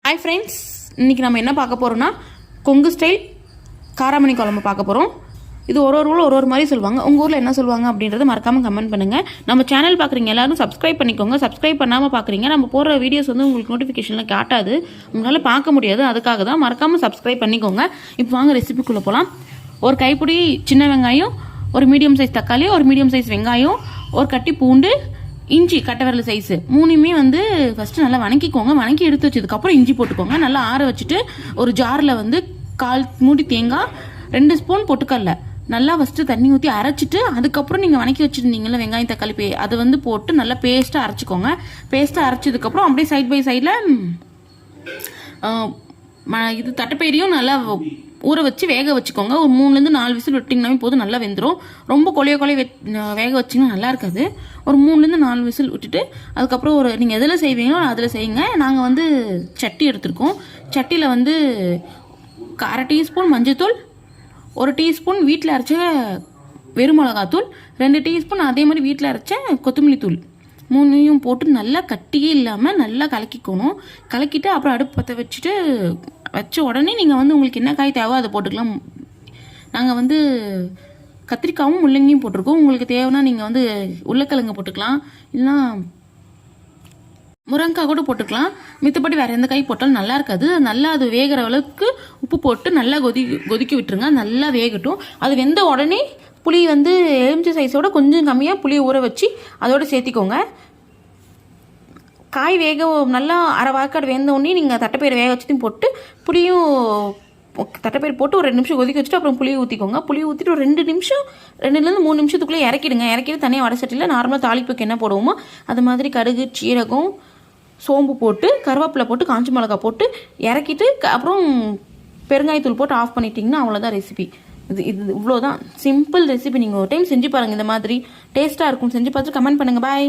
Hi friends, இன்றைக்கி நம்ம என்ன பார்க்க போகிறோம்னா கொங்கு ஸ்டைல் காராமணி குழம்பு பார்க்க போகிறோம். இது ஒரு ஊரில் ஒரு மாதிரி சொல்லுவாங்க. உங்கள் ஊரில் என்ன சொல்லுவாங்க அப்படின்றத மறக்காமல் கமெண்ட் பண்ணுங்கள். நம்ம சேனல் பார்க்குறீங்க எல்லாரும் சப்ஸ்கிரைப் பண்ணிக்கோங்க. சப்ஸ்கிரைப் பண்ணாமல் பார்க்குறீங்க, நம்ம போடுற வீடியோஸ் வந்து உங்களுக்கு நோட்டிஃபிகேஷனில் காட்டாது, உங்களால் பார்க்க முடியாது. அதுக்காக தான் மறக்காமல் சப்ஸ்கிரைப் பண்ணிக்கோங்க. இப்போ வாங்க ரெசிபிக்குள்ளே போகலாம். ஒரு கைப்பிடி சின்ன வெங்காயம், ஒரு மீடியம் சைஸ் தக்காளி, ஒரு மீடியம் சைஸ் வெங்காயம், ஒரு கட்டி பூண்டு, இஞ்சி கட்டை விரல் சைஸு மூணுமே வந்து ஃபஸ்ட்டு நல்லா வணக்கிக்கோங்க. வணக்கி எடுத்து வச்சதுக்கப்புறம் இஞ்சி போட்டுக்கோங்க. நல்லா ஆற வச்சுட்டு ஒரு ஜாரில் வந்து 1/4 மூடி தேங்காய், 2 ஸ்பூன் பொட்டுக்கடல நல்லா ஃபஸ்ட்டு தண்ணி ஊற்றி அரைச்சிட்டு அதுக்கப்புறம் நீங்கள் வணக்கி வச்சுருந்தீங்களா வெங்காயம் தக்காளி அதை வந்து போட்டு நல்லா பேஸ்ட்டாக அரைச்சிக்கோங்க. பேஸ்ட்டாக அரைச்சதுக்கப்புறம் அப்படியே சைட் பை சைடில் இது தட்டைப்பயிரையும் நல்லா ஊற வச்சு வேக வச்சுக்கோங்க. ஒரு 3-4 விசில் விட்டிங்கனாவே போதும், நல்லா வெந்துடும். ரொம்ப கொலைய வேக வச்சிங்கன்னா நல்லா இருக்காது. ஒரு 3-4 விசில் விட்டுட்டு அதுக்கப்புறம் ஒரு நீங்கள் எதில் செய்வீங்களோ அதில் செய்யுங்க. நாங்கள் வந்து சட்டி எடுத்துருக்கோம். சட்டியில் வந்து 1/2 டீஸ்பூன் மஞ்சள்தூள், 1 டீஸ்பூன் வீட்டில் அரைச்ச வெறும் மிளகாத்தூள், 2 டீஸ்பூன் அதே மாதிரி வீட்டில் அரைச்ச கொத்தமல்லி தூள், 3 போட்டு நல்லா கட்டியே இல்லாமல் நல்லா கலக்கிக்கணும். கலக்கிட்டு அப்புறம் அடுப்பு பற்ற வச்சுட்டு வச்ச உடனே நீங்கள் வந்து உங்களுக்கு என்ன காய் தேவை அதை போட்டுக்கலாம். நாங்கள் வந்து கத்திரிக்காயும் முள்ளங்கியும் போட்டிருக்கோம். உங்களுக்கு தேவைன்னா நீங்கள் வந்து உருளைக்கிழங்கு போட்டுக்கலாம், இல்லைன்னா முருங்கைக்காய் கூட போட்டுக்கலாம். மித்தப்படி வேறு எந்த காய் போட்டாலும் நல்லா இருக்காது. நல்லா அது வேகிற அளவுக்கு உப்பு போட்டு நல்லா கொதிக்க விட்டுருங்க. நல்லா வேகட்டும். அது வெந்த உடனே புளி வந்து எலுமிச்சை சைஸோட கொஞ்சம் கம்மியாக புளியை ஊற வச்சு அதோடு சேர்த்திக்கோங்க. காய் வேக நல்லா அரை வாக்காடு வெந்த உடனே நீங்கள் தட்டைப்பயிறு வேக வச்சுட்டும் போட்டு புளியும் தட்டைப்பயிறு போட்டு ஒரு 2 நிமிஷம் கொதிக்க வச்சுட்டு அப்புறம் புளியை ஊற்றிக்கோங்க. புளியை ஊற்றிட்டு ஒரு 2-3 நிமிஷத்துக்குள்ளே இறக்கிடுங்க. இறக்கிட்டு தனியாக வடை சட்டியில் நார்மலாக தாளிப்புக்கு என்ன போடுவோமோ அது மாதிரி கடுகு, சீரகம், சோம்பு போட்டு கருவேப்பிலை போட்டு காஞ்ச மிளகா போட்டு இறக்கிட்டு அப்புறம் பெருங்காயத்தூள் போட்டு ஆஃப் பண்ணிட்டீங்கன்னா அவ்வளோதான் ரெசிபி. இது இவ்வளோதான் சிம்பிள் ரெசிபி. நீங்கள் ஒரு டைம் செஞ்சு பாருங்கள், இந்த மாதிரி டேஸ்ட்டாக இருக்கும். செஞ்சு பார்த்துட்டு கமெண்ட் பண்ணுங்கள். பாய்.